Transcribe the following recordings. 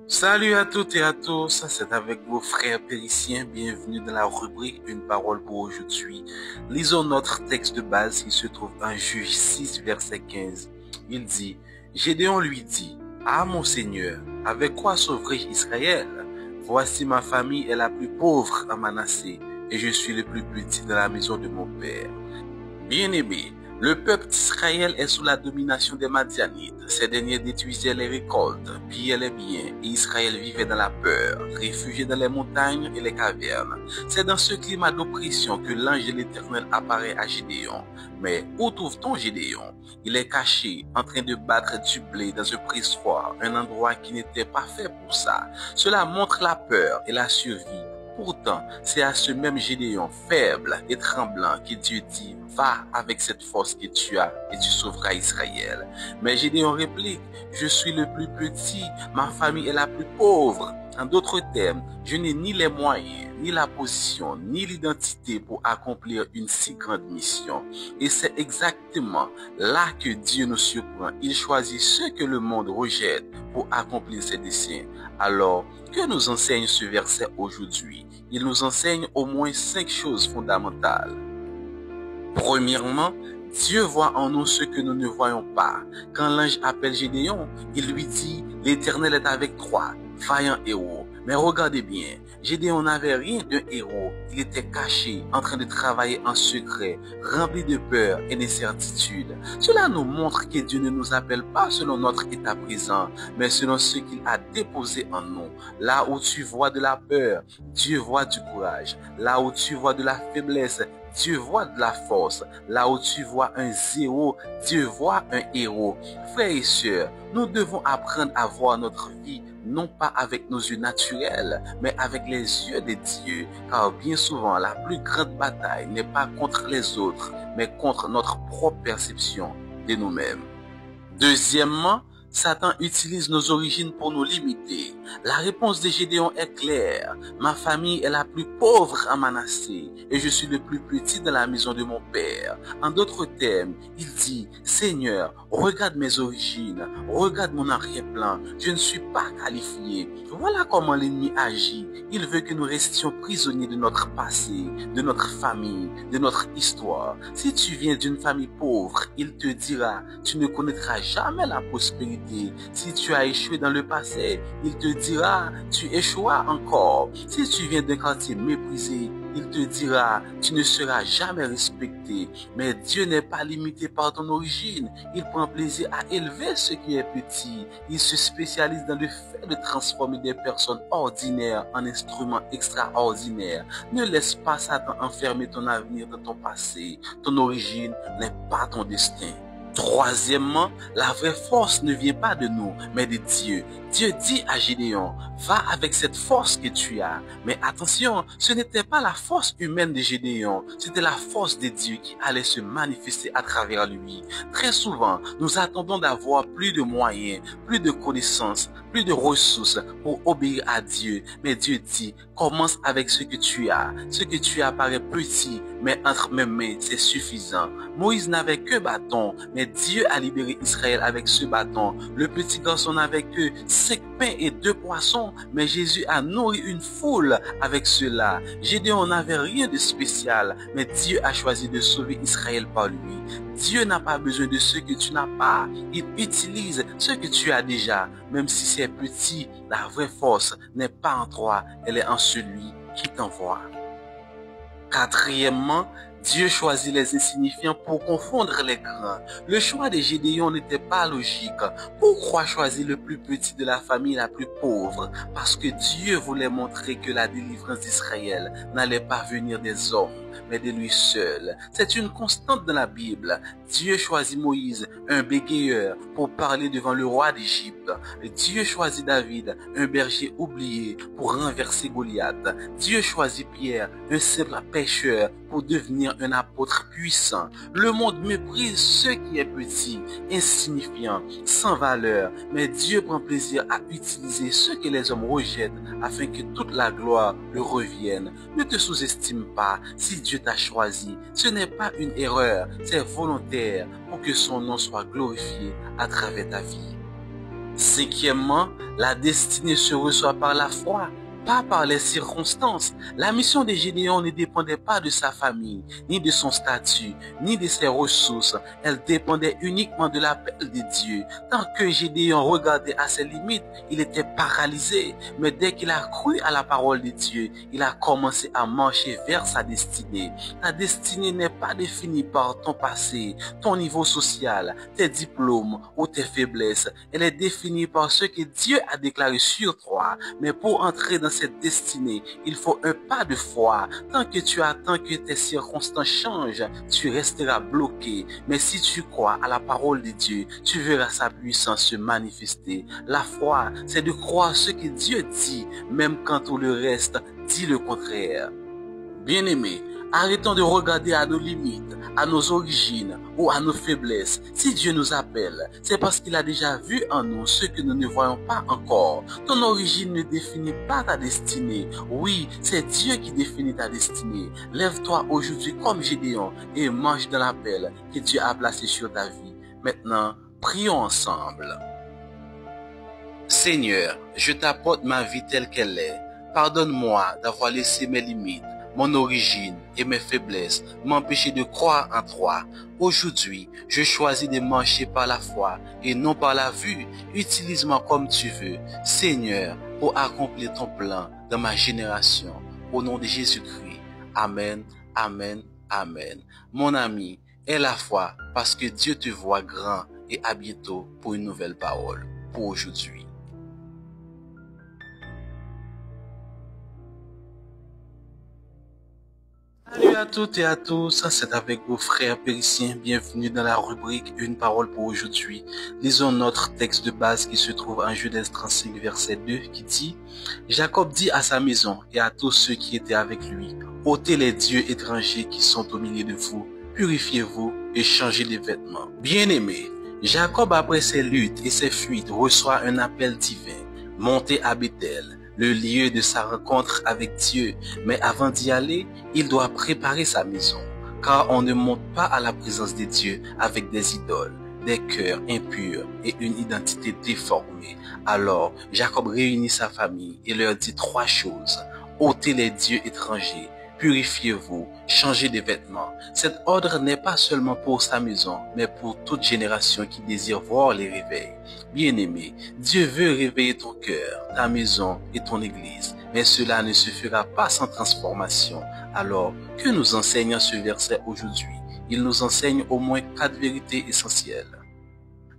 Salut à toutes et à tous, c'est avec vos frères périciens. Bienvenue dans la rubrique Une parole pour aujourd'hui. Lisons notre texte de base qui se trouve en Juge 6, verset 15. Il dit, Gédéon lui dit, Ah mon Seigneur, avec quoi sauverai-je Israël? Voici ma famille est la plus pauvre à Manassé, et je suis le plus petit dans la maison de mon père. Bien-aimés, le peuple d'Israël est sous la domination des Madianites. Ces derniers détruisaient les récoltes, pillaient les biens, et Israël vivait dans la peur, réfugié dans les montagnes et les cavernes. C'est dans ce climat d'oppression que l'ange de l'Éternel apparaît à Gédéon. Mais où trouve-t-on Gédéon? Il est caché, en train de battre du blé dans un pressoir, un endroit qui n'était pas fait pour ça. Cela montre la peur et la survie. Pourtant, c'est à ce même Gédéon faible et tremblant que Dieu dit, va avec cette force que tu as et tu sauveras Israël. Mais Gédéon réplique, je suis le plus petit, ma famille est la plus pauvre. En d'autres termes, je n'ai ni les moyens, ni la position, ni l'identité pour accomplir une si grande mission. Et c'est exactement là que Dieu nous surprend. Il choisit ceux que le monde rejette pour accomplir ses desseins. Alors, que nous enseigne ce verset aujourd'hui? Il nous enseigne au moins 5 choses fondamentales. Premièrement, Dieu voit en nous ce que nous ne voyons pas. Quand l'ange appelle Gédéon, il lui dit, l'Éternel est avec toi, vaillant héros. Mais regardez bien, Gédéon n'avait rien d'un héros. Il était caché, en train de travailler en secret, rempli de peur et d'incertitude. Cela nous montre que Dieu ne nous appelle pas selon notre état présent, mais selon ce qu'il a déposé en nous. Là où tu vois de la peur, Dieu voit du courage. Là où tu vois de la faiblesse, Dieu voit de la force. Là où tu vois un zéro, Dieu voit un héros. Frères et sœurs, nous devons apprendre à voir notre vie non pas avec nos yeux naturels, mais avec les yeux de Dieu. Car bien souvent, la plus grande bataille n'est pas contre les autres, mais contre notre propre perception de nous-mêmes. Deuxièmement, Satan utilise nos origines pour nous limiter. La réponse de Gédéon est claire. Ma famille est la plus pauvre à Manassé et je suis le plus petit dans la maison de mon père. En d'autres termes, il dit, Seigneur, regarde mes origines, regarde mon arrière-plan, je ne suis pas qualifié. Voilà comment l'ennemi agit. Il veut que nous restions prisonniers de notre passé, de notre famille, de notre histoire. Si tu viens d'une famille pauvre, il te dira, tu ne connaîtras jamais la prospérité. Si tu as échoué dans le passé, il te dira, tu échoueras encore. Si tu viens d'un quartier méprisé, il te dira, tu ne seras jamais respecté. Mais Dieu n'est pas limité par ton origine. Il prend plaisir à élever ce qui est petit. Il se spécialise dans le fait de transformer des personnes ordinaires en instruments extraordinaires. Ne laisse pas Satan enfermer ton avenir dans ton passé. Ton origine n'est pas ton destin. Troisièmement, la vraie force ne vient pas de nous, mais de Dieu. Dieu dit à Gédéon, va avec cette force que tu as. Mais attention, ce n'était pas la force humaine de Gédéon, c'était la force de Dieu qui allait se manifester à travers lui. Très souvent, nous attendons d'avoir plus de moyens, plus de connaissances, plus de ressources pour obéir à Dieu. Mais Dieu dit, commence avec ce que tu as. Ce que tu as paraît petit, mais entre mes mains, c'est suffisant. Moïse n'avait que bâton, mais Dieu a libéré Israël avec ce bâton. Le petit garçon n'avait que 5 pains et 2 poissons, mais Jésus a nourri une foule avec cela. Gédéon n'avait rien de spécial, mais Dieu a choisi de sauver Israël par lui. Dieu n'a pas besoin de ce que tu n'as pas. Il utilise ce que tu as déjà. Même si c'est petit, la vraie force n'est pas en toi, elle est en celui qui t'envoie. Quatrièmement, Dieu choisit les insignifiants pour confondre les grands. Le choix de Gédéon n'était pas logique. Pourquoi choisir le plus petit de la famille la plus pauvre? Parce que Dieu voulait montrer que la délivrance d'Israël n'allait pas venir des hommes, mais de lui seul. C'est une constante dans la Bible. Dieu choisit Moïse, un bégayeur, pour parler devant le roi d'Égypte. Dieu choisit David, un berger oublié, pour renverser Goliath. Dieu choisit Pierre, un simple pêcheur, pour devenir un apôtre puissant. Le monde méprise ce qui est petit, insignifiant, sans valeur, mais Dieu prend plaisir à utiliser ce que les hommes rejettent afin que toute la gloire lui revienne. Ne te sous-estime pas. Si Dieu t'a choisi, ce n'est pas une erreur, c'est volontaire pour que son nom soit glorifié à travers ta vie. Cinquièmement, la destinée se reçoit par la foi, pas par les circonstances. La mission de Gédéon ne dépendait pas de sa famille, ni de son statut, ni de ses ressources. Elle dépendait uniquement de l'appel de Dieu. Tant que Gédéon regardait à ses limites, il était paralysé. Mais dès qu'il a cru à la parole de Dieu, il a commencé à marcher vers sa destinée. Ta destinée n'est pas définie par ton passé, ton niveau social, tes diplômes ou tes faiblesses. Elle est définie par ce que Dieu a déclaré sur toi. Mais pour entrer dans cette destinée, il faut un pas de foi. Tant que tu attends que tes circonstances changent, tu resteras bloqué. Mais si tu crois à la parole de Dieu, tu verras sa puissance se manifester. La foi, c'est de croire ce que Dieu dit, même quand tout le reste dit le contraire. Bien-aimés, arrêtons de regarder à nos limites, à nos origines ou à nos faiblesses. Si Dieu nous appelle, c'est parce qu'il a déjà vu en nous ce que nous ne voyons pas encore. Ton origine ne définit pas ta destinée. Oui, c'est Dieu qui définit ta destinée. Lève-toi aujourd'hui comme Gédéon et marche dans l'appel que Dieu a placé sur ta vie. Maintenant, prions ensemble. Seigneur, je t'apporte ma vie telle qu'elle est. Pardonne-moi d'avoir laissé mes limites, mon origine et mes faiblesses m'empêcher de croire en toi. Aujourd'hui, je choisis de marcher par la foi et non par la vue. Utilise-moi comme tu veux, Seigneur, pour accomplir ton plan dans ma génération. Au nom de Jésus-Christ. Amen, amen, amen. Mon ami, aie la foi parce que Dieu te voit grand et à bientôt pour une nouvelle parole pour aujourd'hui. Salut à toutes et à tous, c'est avec vos frères périciens. Bienvenue dans la rubrique Une parole pour aujourd'hui. Lisons notre texte de base qui se trouve en Genèse 35, verset 2 qui dit « Jacob dit à sa maison et à tous ceux qui étaient avec lui, ôtez les dieux étrangers qui sont au milieu de vous, purifiez-vous et changez de vêtements. » Bien-aimés, Jacob après ses luttes et ses fuites reçoit un appel divin, monter à Bethel, le lieu de sa rencontre avec Dieu. Mais avant d'y aller, il doit préparer sa maison, car on ne monte pas à la présence de Dieu avec des idoles, des cœurs impurs et une identité déformée. Alors, Jacob réunit sa famille et leur dit 3 choses. Ôtez les dieux étrangers, purifiez-vous, changez de vêtements. Cet ordre n'est pas seulement pour sa maison, mais pour toute génération qui désire voir les réveils. Bien-aimé, Dieu veut réveiller ton cœur, ta maison et ton église, mais cela ne se fera pas sans transformation. Alors, que nous enseigne ce verset aujourd'hui? Il nous enseigne au moins 4 vérités essentielles.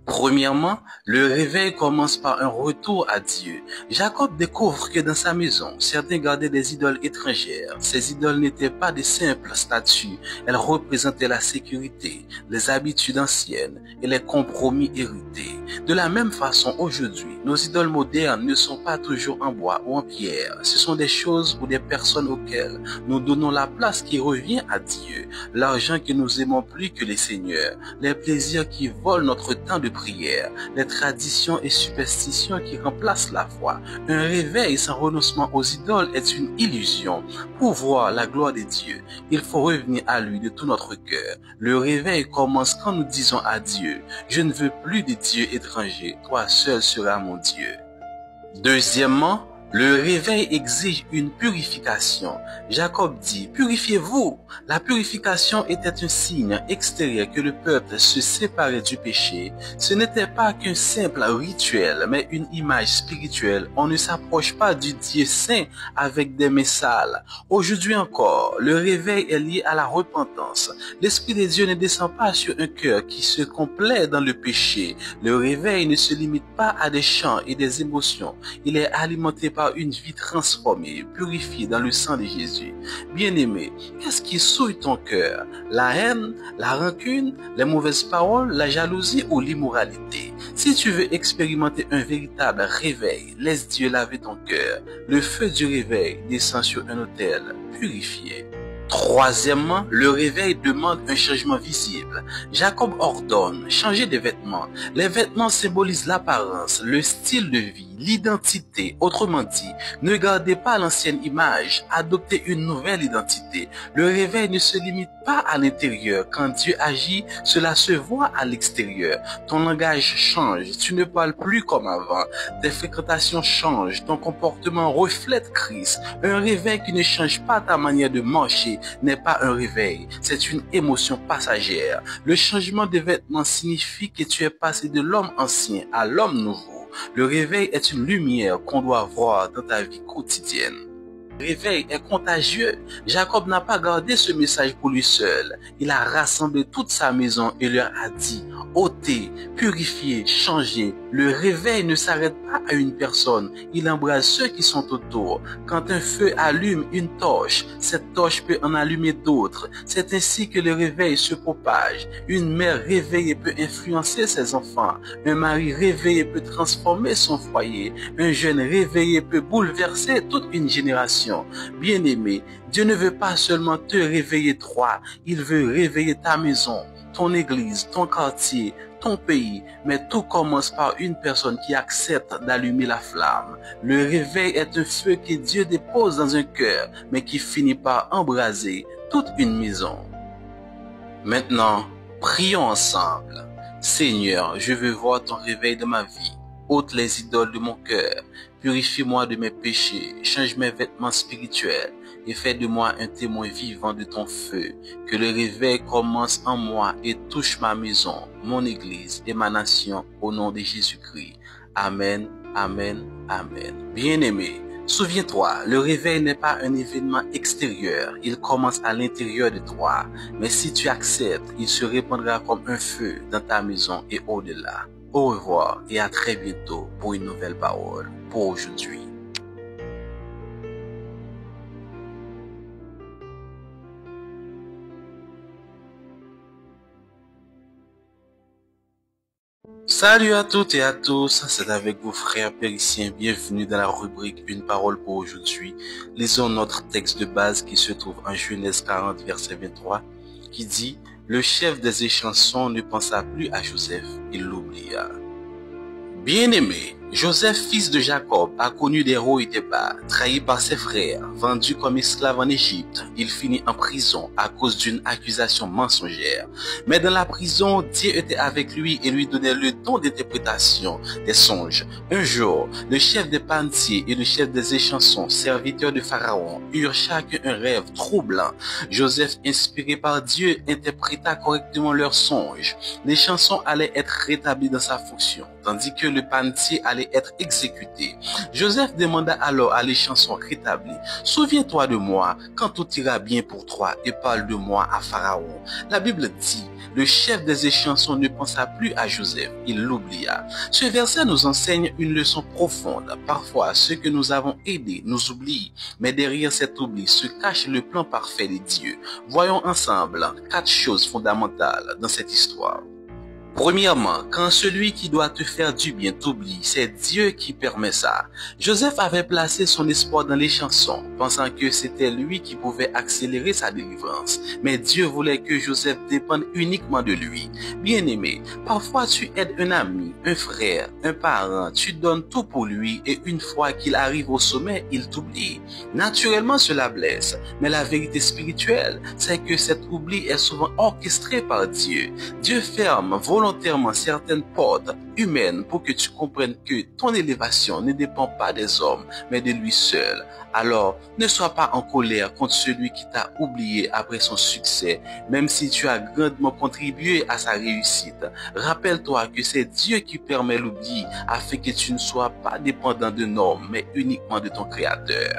Premièrement, le réveil commence par un retour à Dieu. Jacob découvre que dans sa maison, certains gardaient des idoles étrangères. Ces idoles n'étaient pas de simples statues, elles représentaient la sécurité, les habitudes anciennes et les compromis hérités. De la même façon, aujourd'hui, nos idoles modernes ne sont pas toujours en bois ou en pierre. Ce sont des choses ou des personnes auxquelles nous donnons la place qui revient à Dieu, l'argent que nous aimons plus que les seigneurs, les plaisirs qui volent notre temps de prière, les traditions et superstitions qui remplacent la foi. Un réveil sans renoncement aux idoles est une illusion. Pour voir la gloire de Dieu, il faut revenir à lui de tout notre cœur. Le réveil commence quand nous disons à Dieu, « Je ne veux plus de dieux étrangers, toi seul seras mon Dieu. » Deuxièmement, le réveil exige une purification. Jacob dit, purifiez-vous. La purification était un signe extérieur que le peuple se séparait du péché. Ce n'était pas qu'un simple rituel, mais une image spirituelle. On ne s'approche pas du Dieu saint avec des mains sales. Aujourd'hui encore, le réveil est lié à la repentance. L'Esprit de Dieu ne descend pas sur un cœur qui se complaît dans le péché. Le réveil ne se limite pas à des chants et des émotions. Il est alimenté par une vie transformée, purifiée dans le sang de Jésus. Bien-aimé, qu'est-ce qui souille ton cœur? La haine, la rancune, les mauvaises paroles, la jalousie ou l'immoralité? Si tu veux expérimenter un véritable réveil, laisse Dieu laver ton cœur. Le feu du réveil descend sur un autel purifié. Troisièmement, le réveil demande un changement visible. Jacob ordonne, changer de vêtements. Les vêtements symbolisent l'apparence, le style de vie, l'identité. Autrement dit, ne gardez pas l'ancienne image, adoptez une nouvelle identité. Le réveil ne se limite pas à l'intérieur. Quand Dieu agit, cela se voit à l'extérieur. Ton langage change, tu ne parles plus comme avant. Tes fréquentations changent, ton comportement reflète Christ. Un réveil qui ne change pas ta manière de marcher n'est pas un réveil, c'est une émotion passagère. Le changement de vêtements signifie que tu es passé de l'homme ancien à l'homme nouveau. Le réveil est une lumière qu'on doit voir dans ta vie quotidienne. Le réveil est contagieux. Jacob n'a pas gardé ce message pour lui seul. Il a rassemblé toute sa maison et leur a dit, ôtez, purifiez, changez. Le réveil ne s'arrête pas à une personne, il embrase ceux qui sont autour. Quand un feu allume une torche, cette torche peut en allumer d'autres. C'est ainsi que le réveil se propage. Une mère réveillée peut influencer ses enfants. Un mari réveillé peut transformer son foyer. Un jeune réveillé peut bouleverser toute une génération. Bien-aimé, Dieu ne veut pas seulement te réveiller toi, il veut réveiller ta maison, ton église, ton quartier, ton pays, mais tout commence par une personne qui accepte d'allumer la flamme. Le réveil est un feu que Dieu dépose dans un cœur, mais qui finit par embraser toute une maison. Maintenant, prions ensemble. Seigneur, je veux voir ton réveil dans ma vie. Ôte les idoles de mon cœur, purifie-moi de mes péchés, change mes vêtements spirituels et fais de moi un témoin vivant de ton feu. Que le réveil commence en moi et touche ma maison, mon église et ma nation au nom de Jésus-Christ. Amen, amen, amen. Bien-aimé, souviens-toi, le réveil n'est pas un événement extérieur, il commence à l'intérieur de toi. Mais si tu acceptes, il se répandra comme un feu dans ta maison et au-delà. Au revoir et à très bientôt pour une nouvelle parole pour aujourd'hui. Salut à toutes et à tous, c'est avec vos frères périciens. Bienvenue dans la rubrique Une parole pour aujourd'hui. Lisons notre texte de base qui se trouve en Genèse 40, verset 23, qui dit « Le chef des échansons ne pensa plus à Joseph, il l'oublia. » Bien-aimé, Joseph, fils de Jacob, a connu des hauts et des bas, trahi par ses frères, vendu comme esclave en Égypte. Il finit en prison à cause d'une accusation mensongère. Mais dans la prison, Dieu était avec lui et lui donnait le don d'interprétation des songes. Un jour, le chef des panetiers et le chef des échansons, serviteurs de Pharaon, eurent chacun un rêve troublant. Joseph, inspiré par Dieu, interpréta correctement leurs songes. L'échanson allait être rétabli dans sa fonction, tandis que le panetier allait être exécuté. Joseph demanda alors à l'échanson rétabli, « Souviens-toi de moi quand tout ira bien pour toi et parle de moi à Pharaon. » La Bible dit, le chef des échansons ne pensa plus à Joseph, il l'oublia. Ce verset nous enseigne une leçon profonde. Parfois, ceux que nous avons aidés nous oublient, mais derrière cet oubli se cache le plan parfait de Dieu. Voyons ensemble 4 choses fondamentales dans cette histoire. Premièrement, quand celui qui doit te faire du bien t'oublie, c'est Dieu qui permet ça. Joseph avait placé son espoir dans l'échanson, pensant que c'était lui qui pouvait accélérer sa délivrance. Mais Dieu voulait que Joseph dépende uniquement de lui. Bien-aimé, parfois tu aides un ami, un frère, un parent, tu donnes tout pour lui et une fois qu'il arrive au sommet, il t'oublie. Naturellement, cela blesse, mais la vérité spirituelle, c'est que cet oubli est souvent orchestré par Dieu. Dieu ferme volontairement certaines portes humaines pour que tu comprennes que ton élévation ne dépend pas des hommes, mais de lui seul. Alors, ne sois pas en colère contre celui qui t'a oublié après son succès, même si tu as grandement contribué à sa réussite. Rappelle-toi que c'est Dieu qui permet l'oubli afin que tu ne sois pas dépendant d'un homme, mais uniquement de ton Créateur.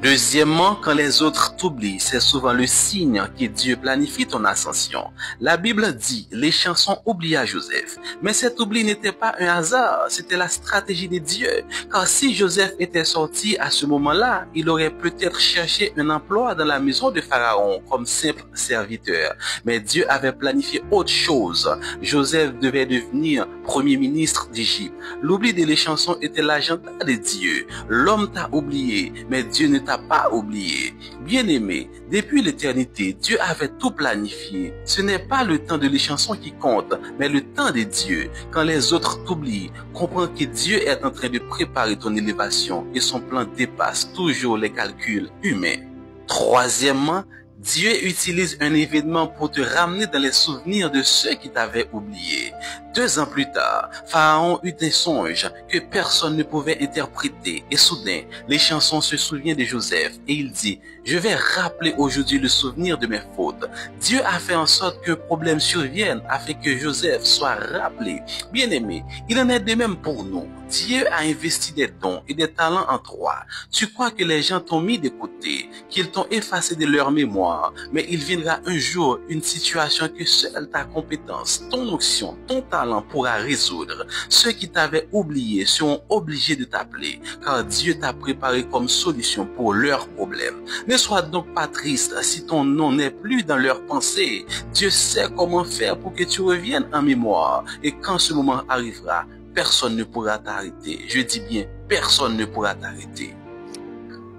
Deuxièmement, quand les autres t'oublient, c'est souvent le signe que Dieu planifie ton ascension. La Bible dit, l'échanson oublia Joseph. Mais cet oubli n'était pas un hasard, c'était la stratégie de Dieu. Car si Joseph était sorti à ce moment-là, il aurait peut-être cherché un emploi dans la maison de Pharaon comme simple serviteur. Mais Dieu avait planifié autre chose. Joseph devait devenir premier ministre d'Égypte. L'oubli de l'échanson était l'agenda de Dieu. L'homme t'a oublié, mais Dieu ne t'a t'a pas oublié. Bien-aimé, depuis l'éternité, Dieu avait tout planifié. Ce n'est pas le temps de l'échanson qui compte, mais le temps de Dieu. Quand les autres t'oublient, comprends que Dieu est en train de préparer ton élévation et son plan dépasse toujours les calculs humains. Troisièmement, Dieu utilise un événement pour te ramener dans les souvenirs de ceux qui t'avaient oublié. 2 ans plus tard, Pharaon eut un songe que personne ne pouvait interpréter et soudain, les chansons se souviennent de Joseph et il dit « Je vais rappeler aujourd'hui le souvenir de mes fautes ». Dieu a fait en sorte qu'un problème survienne afin que Joseph soit rappelé. Bien-aimé, il en est de même pour nous. Dieu a investi des dons et des talents en toi. Tu crois que les gens t'ont mis de côté, qu'ils t'ont effacé de leur mémoire, mais il viendra un jour une situation que seule ta compétence, ton onction, ton talent pourra résoudre. Ceux qui t'avaient oublié seront obligés de t'appeler, car Dieu t'a préparé comme solution pour leurs problèmes. Ne sois donc pas triste si ton nom n'est plus dans leurs pensées. Dieu sait comment faire pour que tu reviennes en mémoire, et quand ce moment arrivera, personne ne pourra t'arrêter. Je dis bien, personne ne pourra t'arrêter.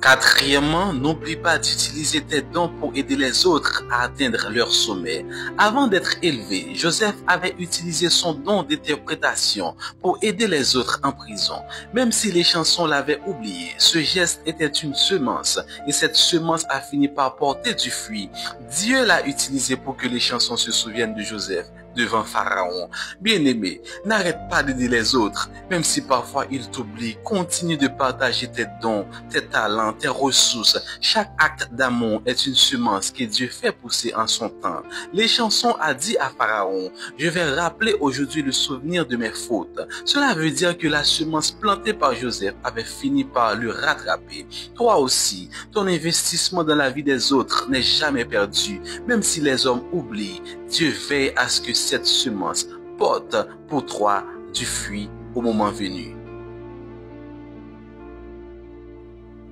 Quatrièmement, n'oublie pas d'utiliser tes dons pour aider les autres à atteindre leur sommet. Avant d'être élevé, Joseph avait utilisé son don d'interprétation pour aider les autres en prison. Même si les chansons l'avaient oublié, ce geste était une semence et cette semence a fini par porter du fruit. Dieu l'a utilisé pour que les chansons se souviennent de Joseph devant Pharaon. Bien-aimé, n'arrête pas d'aider les autres, même si parfois ils t'oublient. Continue de partager tes dons, tes talents, tes ressources. Chaque acte d'amour est une semence que Dieu fait pousser en son temps. Les chansons a dit à Pharaon, je vais rappeler aujourd'hui le souvenir de mes fautes. Cela veut dire que la semence plantée par Joseph avait fini par le rattraper. Toi aussi, ton investissement dans la vie des autres n'est jamais perdu. Même si les hommes oublient, Dieu veille à ce que cette semence porte pour toi du fruit au moment venu.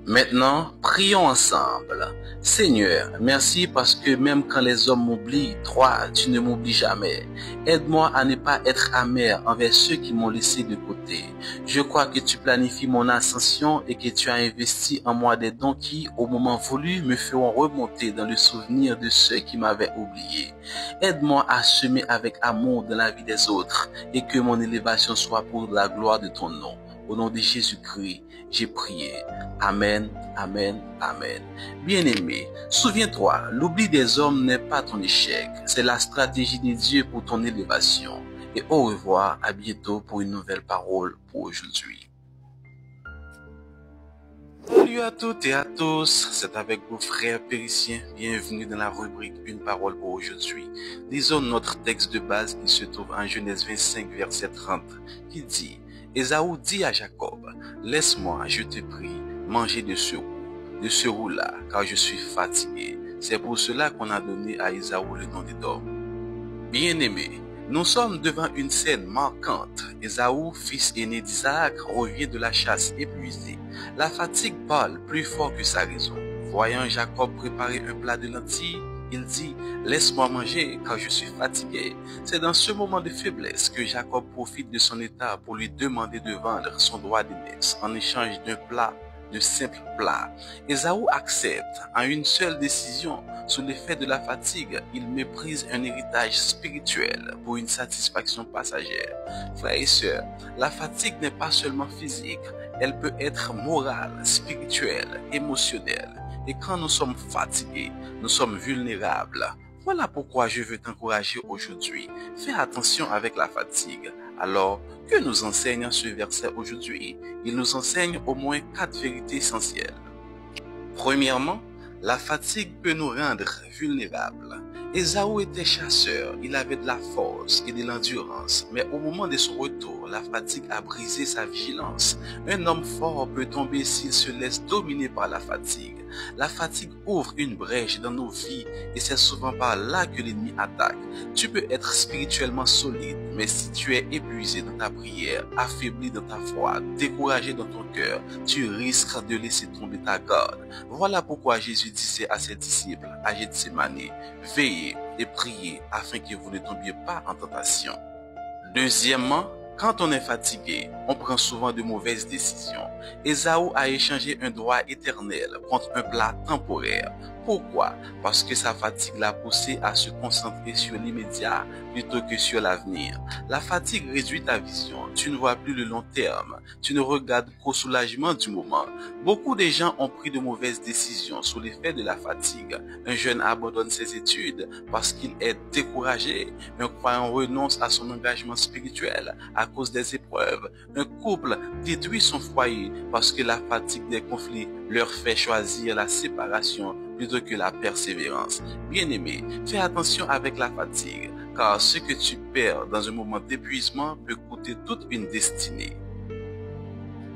Maintenant, prions ensemble. Seigneur, merci parce que même quand les hommes m'oublient, toi, tu ne m'oublies jamais. Aide-moi à ne pas être amer envers ceux qui m'ont laissé de côté. Je crois que tu planifies mon ascension et que tu as investi en moi des dons qui, au moment voulu, me feront remonter dans le souvenir de ceux qui m'avaient oublié. Aide-moi à semer avec amour dans la vie des autres et que mon élévation soit pour la gloire de ton nom. Au nom de Jésus-Christ, j'ai prié. Amen, amen, amen. Bien-aimé, souviens-toi, l'oubli des hommes n'est pas ton échec. C'est la stratégie de Dieu pour ton élévation. Et au revoir, à bientôt pour une nouvelle parole pour aujourd'hui. Salut à toutes et à tous, c'est avec vos frères périciens. Bienvenue dans la rubrique Une parole pour aujourd'hui. Lisons notre texte de base qui se trouve en Genèse 25, verset 30, qui dit: Ésaü dit à Jacob, laisse-moi, je te prie, manger de ce roux-là, car je suis fatigué. C'est pour cela qu'on a donné à Ésaü le nom d'Édom. Bien-aimés, nous sommes devant une scène marquante. Ésaü, fils aîné d'Isaac, revient de la chasse épuisé. La fatigue parle plus fort que sa raison. Voyant Jacob préparer un plat de lentilles, il dit, laisse-moi manger car je suis fatigué. C'est dans ce moment de faiblesse que Jacob profite de son état pour lui demander de vendre son droit d'aînesse en échange d'un plat, de simple plat. Ésaü accepte en une seule décision. Sous l'effet de la fatigue, il méprise un héritage spirituel pour une satisfaction passagère. Frères et sœurs, la fatigue n'est pas seulement physique, elle peut être morale, spirituelle, émotionnelle. Et quand nous sommes fatigués, nous sommes vulnérables. Voilà pourquoi je veux t'encourager aujourd'hui. Fais attention avec la fatigue. Alors, que nous enseigne ce verset aujourd'hui? Il nous enseigne au moins 4 vérités essentielles. Premièrement, la fatigue peut nous rendre vulnérables. Ésaü était chasseur, il avait de la force et de l'endurance, mais au moment de son retour, la fatigue a brisé sa vigilance. Un homme fort peut tomber s'il se laisse dominer par la fatigue. La fatigue ouvre une brèche dans nos vies et c'est souvent par là que l'ennemi attaque. Tu peux être spirituellement solide, mais si tu es épuisé dans ta prière, affaibli dans ta foi, découragé dans ton cœur, tu risques de laisser tomber ta garde. Voilà pourquoi Jésus disait à ses disciples à Gethsémane, veillez et priez afin que vous ne tombiez pas en tentation. Deuxièmement, Quand on est fatigué, on prend souvent de mauvaises décisions. Ésaü a échangé un droit éternel contre un plat temporaire. Pourquoi? Parce que sa fatigue l'a poussé à se concentrer sur l'immédiat plutôt que sur l'avenir. La fatigue réduit ta vision. Tu ne vois plus le long terme. Tu ne regardes qu'au soulagement du moment. Beaucoup de gens ont pris de mauvaises décisions sous l'effet de la fatigue. Un jeune abandonne ses études parce qu'il est découragé. Un croyant renonce à son engagement spirituel à cause des épreuves. Un couple détruit son foyer parce que la fatigue des conflits leur fait choisir la séparation plutôt que la persévérance. Bien-aimé, fais attention avec la fatigue, car ce que tu perds dans un moment d'épuisement peut coûter toute une destinée.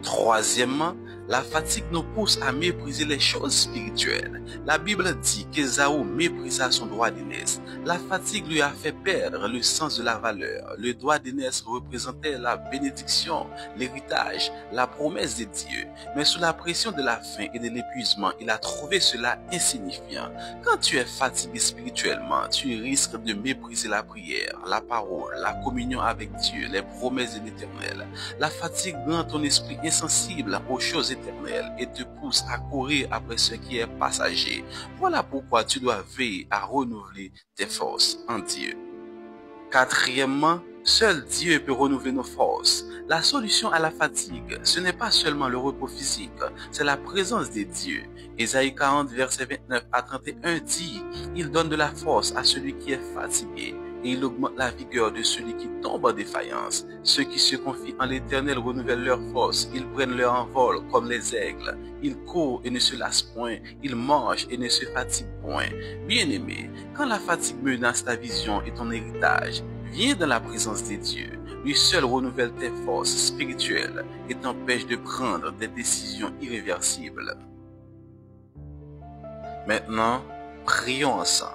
Troisièmement, la fatigue nous pousse à mépriser les choses spirituelles. La Bible dit qu'Ésaü méprisa son droit d'aînesse. La fatigue lui a fait perdre le sens de la valeur. Le droit d'aînesse représentait la bénédiction, l'héritage, la promesse de Dieu. Mais sous la pression de la faim et de l'épuisement, il a trouvé cela insignifiant. Quand tu es fatigué spirituellement, tu risques de mépriser la prière, la parole, la communion avec Dieu, les promesses de l'Éternel. La fatigue rend ton esprit insensible aux choses éternelles et te pousse à courir après ce qui est passager. Voilà pourquoi tu dois veiller à renouveler tes forces en Dieu. Quatrièmement, seul Dieu peut renouveler nos forces. La solution à la fatigue, ce n'est pas seulement le repos physique, c'est la présence de Dieu. Ésaïe 40, verset 29 à 31 dit, « Il donne de la force à celui qui est fatigué, et il augmente la vigueur de celui qui tombe en défaillance. Ceux qui se confient en l'Éternel renouvellent leur force, ils prennent leur envol comme les aigles. Ils courent et ne se lassent point, ils mangent et ne se fatiguent point. » Bien-aimé, quand la fatigue menace ta vision et ton héritage, viens dans la présence de Dieu. Lui seul renouvelle tes forces spirituelles et t'empêche de prendre des décisions irréversibles. Maintenant, prions ensemble.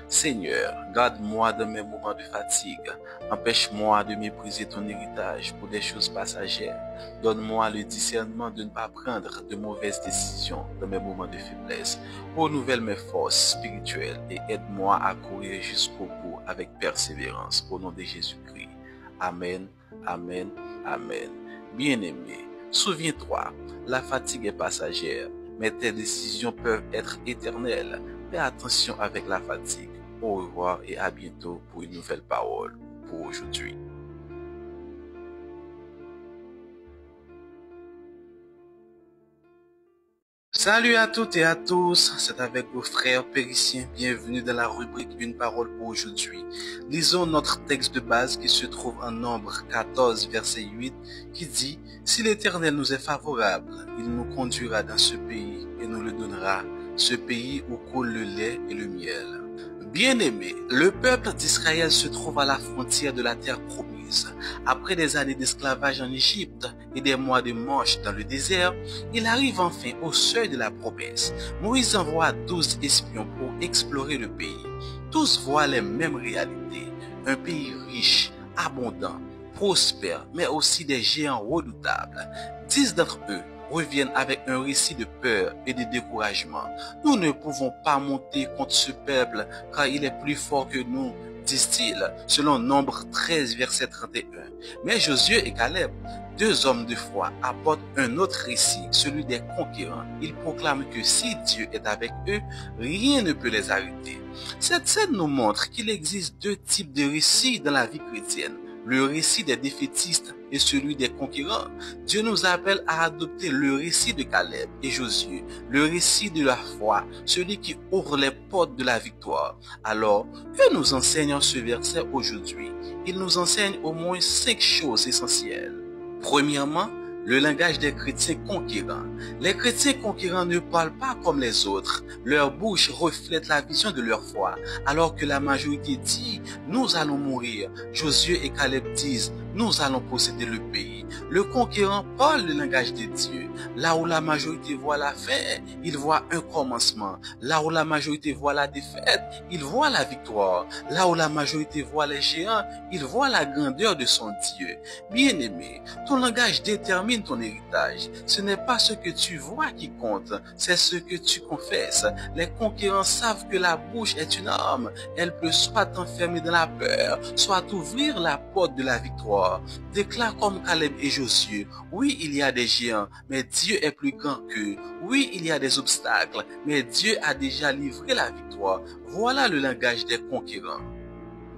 Seigneur, garde-moi dans mes moments de fatigue. Empêche-moi de mépriser ton héritage pour des choses passagères. Donne-moi le discernement de ne pas prendre de mauvaises décisions dans mes moments de faiblesse. Renouvelle mes forces spirituelles et aide-moi à courir jusqu'au bout avec persévérance. Au nom de Jésus-Christ. Amen, amen, amen. Bien-aimé, souviens-toi, la fatigue est passagère, mais tes décisions peuvent être éternelles. Fais attention avec la fatigue. Au revoir et à bientôt pour une nouvelle parole pour aujourd'hui. Salut à toutes et à tous, c'est avec vos frères périciens. Bienvenue dans la rubrique Une parole pour aujourd'hui. Lisons notre texte de base qui se trouve en Nombre 14, verset 8, qui dit « Si l'Éternel nous est favorable, il nous conduira dans ce pays et nous le donnera, ce pays où coule le lait et le miel. » Bien-aimés, le peuple d'Israël se trouve à la frontière de la terre promise. Après des années d'esclavage en Égypte et des mois de marche dans le désert, il arrive enfin au seuil de la promesse. Moïse envoie 12 espions pour explorer le pays. Tous voient les mêmes réalités. Un pays riche, abondant, prospère, mais aussi des géants redoutables. 10 d'entre eux reviennent avec un récit de peur et de découragement. Nous ne pouvons pas monter contre ce peuple car il est plus fort que nous, disent-ils, selon Nombre 13, verset 31. Mais Josué et Caleb, 2 hommes de foi, apportent un autre récit, celui des conquérants. Ils proclament que si Dieu est avec eux, rien ne peut les arrêter. Cette scène nous montre qu'il existe 2 types de récits dans la vie chrétienne. Le récit des défaitistes et celui des conquérants. Dieu nous appelle à adopter le récit de Caleb et Josué, le récit de la foi, celui qui ouvre les portes de la victoire. Alors, que nous enseigne ce verset aujourd'hui? Il nous enseigne au moins 5 choses essentielles. Premièrement, le langage des chrétiens conquérants. Les chrétiens conquérants ne parlent pas comme les autres. Leur bouche reflète la vision de leur foi, alors que la majorité dit « Nous allons mourir ». Josué et Caleb disent « Nous allons posséder le pays ». le conquérant parle le langage de Dieu. Là où la majorité voit la fin, il voit un commencement. Là où la majorité voit la défaite, il voit la victoire. Là où la majorité voit les géants, il voit la grandeur de son Dieu. Bien-aimé, ton langage détermine ton héritage. Ce n'est pas ce que tu vois qui compte, c'est ce que tu confesses. Les conquérants savent que la bouche est une arme. Elle peut soit t'enfermer dans la peur, soit ouvrir la porte de la victoire. Déclare comme Caleb et Josué, oui, il y a des géants, mais Dieu est plus grand qu'eux. Oui, il y a des obstacles, mais Dieu a déjà livré la victoire. Voilà le langage des conquérants.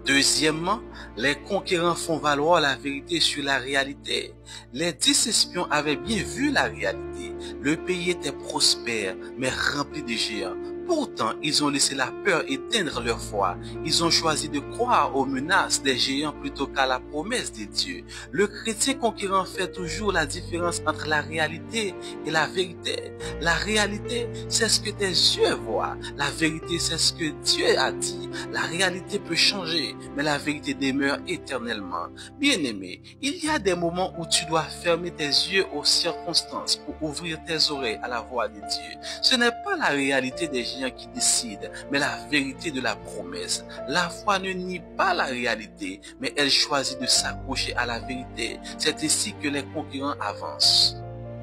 Deuxièmement, les conquérants font valoir la vérité sur la réalité. Les 10 espions avaient bien vu la réalité. Le pays était prospère, mais rempli de géants. Pourtant, ils ont laissé la peur éteindre leur foi. Ils ont choisi de croire aux menaces des géants plutôt qu'à la promesse de Dieu. Le chrétien conquérant fait toujours la différence entre la réalité et la vérité. La réalité, c'est ce que tes yeux voient. La vérité, c'est ce que Dieu a dit. La réalité peut changer, mais la vérité demeure éternellement. Bien-aimé, il y a des moments où tu dois fermer tes yeux aux circonstances pour ouvrir tes oreilles à la voix de Dieu. Ce n'est pas la réalité des géants qui décide, mais la vérité de la promesse. La foi ne nie pas la réalité, mais elle choisit de s'accrocher à la vérité. C'est ainsi que les conquérants avancent.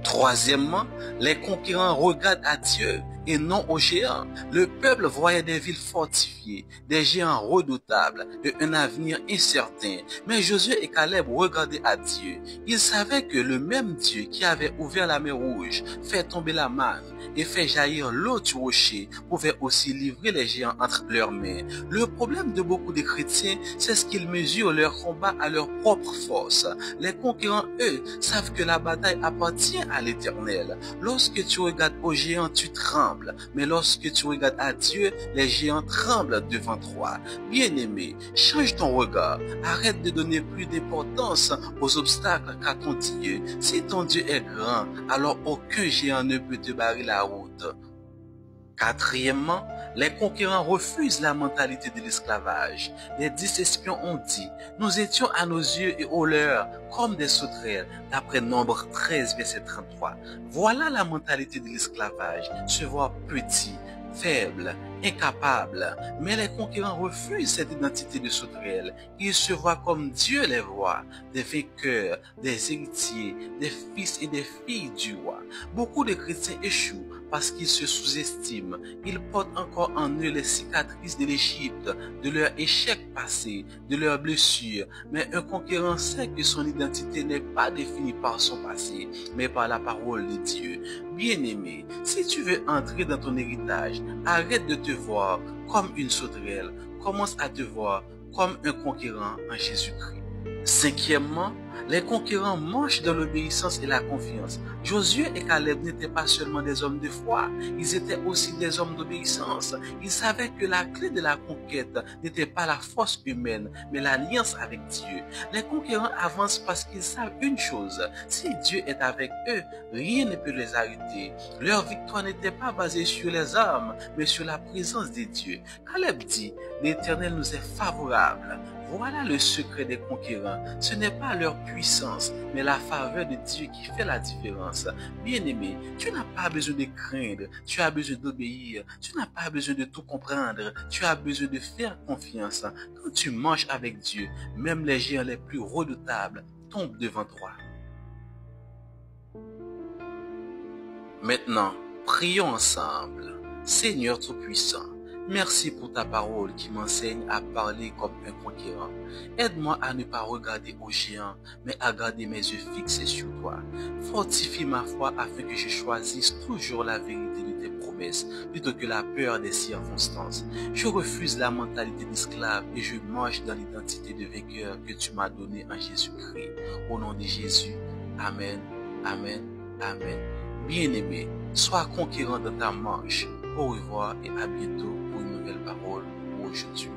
Troisièmement, les conquérants regardent à Dieu et non aux géants. Le peuple voyait des villes fortifiées, des géants redoutables et un avenir incertain. Mais Josué et Caleb regardaient à Dieu. Ils savaient que le même Dieu qui avait ouvert la mer Rouge, fait tomber la manne et fait jaillir l'eau du rocher pouvait aussi livrer les géants entre leurs mains. Le problème de beaucoup de chrétiens, c'est ce qu'ils mesurent leur combat à leur propre force. Les conquérants, eux, savent que la bataille appartient à l'Éternel. Lorsque tu regardes aux géants, tu trembles. Mais lorsque tu regardes à Dieu, les géants tremblent devant toi. Bien-aimé, change ton regard. Arrête de donner plus d'importance aux obstacles qu'à ton Dieu. Si ton Dieu est grand, alors aucun géant ne peut te barrer la route. Quatrièmement, les conquérants refusent la mentalité de l'esclavage. Les 10 espions ont dit, nous étions à nos yeux et aux leurs comme des sauterelles, d'après Nombre 13, verset 33. Voilà la mentalité de l'esclavage, se voir petit, faible, incapable. Mais les conquérants refusent cette identité de sauterelle. Ils se voient comme Dieu les voit, des vainqueurs, des héritiers, des fils et des filles du roi. Beaucoup de chrétiens échouent parce qu'ils se sous-estiment. Ils portent encore en eux les cicatrices de l'Égypte, de leur échec passé, de leurs blessures. Mais un conquérant sait que son identité n'est pas définie par son passé, mais par la parole de Dieu. Bien-aimé, si tu veux entrer dans ton héritage, arrête de te voir comme une sauterelle, commence à te voir comme un conquérant en Jésus-Christ. Cinquièmement, les conquérants marchent dans l'obéissance et la confiance. Josué et Caleb n'étaient pas seulement des hommes de foi, ils étaient aussi des hommes d'obéissance. Ils savaient que la clé de la conquête n'était pas la force humaine, mais l'alliance avec Dieu. Les conquérants avancent parce qu'ils savent une chose, si Dieu est avec eux, rien ne peut les arrêter. Leur victoire n'était pas basée sur les armes, mais sur la présence de Dieu. Caleb dit, l'Éternel nous est favorable. Voilà le secret des conquérants. Ce n'est pas leur puissance, mais la faveur de Dieu qui fait la différence. Bien-aimé, tu n'as pas besoin de craindre, tu as besoin d'obéir. Tu n'as pas besoin de tout comprendre, tu as besoin de faire confiance. Quand tu marches avec Dieu, même les géants les plus redoutables tombent devant toi. Maintenant, prions ensemble. Seigneur Tout-Puissant, merci pour ta parole qui m'enseigne à parler comme un conquérant. Aide-moi à ne pas regarder aux géants, mais à garder mes yeux fixés sur toi. Fortifie ma foi afin que je choisisse toujours la vérité de tes promesses, plutôt que la peur des circonstances. Je refuse la mentalité d'esclave et je marche dans l'identité de vainqueur que tu m'as donnée en Jésus-Christ. Au nom de Jésus, Amen, Amen, Amen. Bien-aimé, sois conquérant dans ta marche. Au revoir et à bientôt pour une nouvelle parole pour aujourd'hui.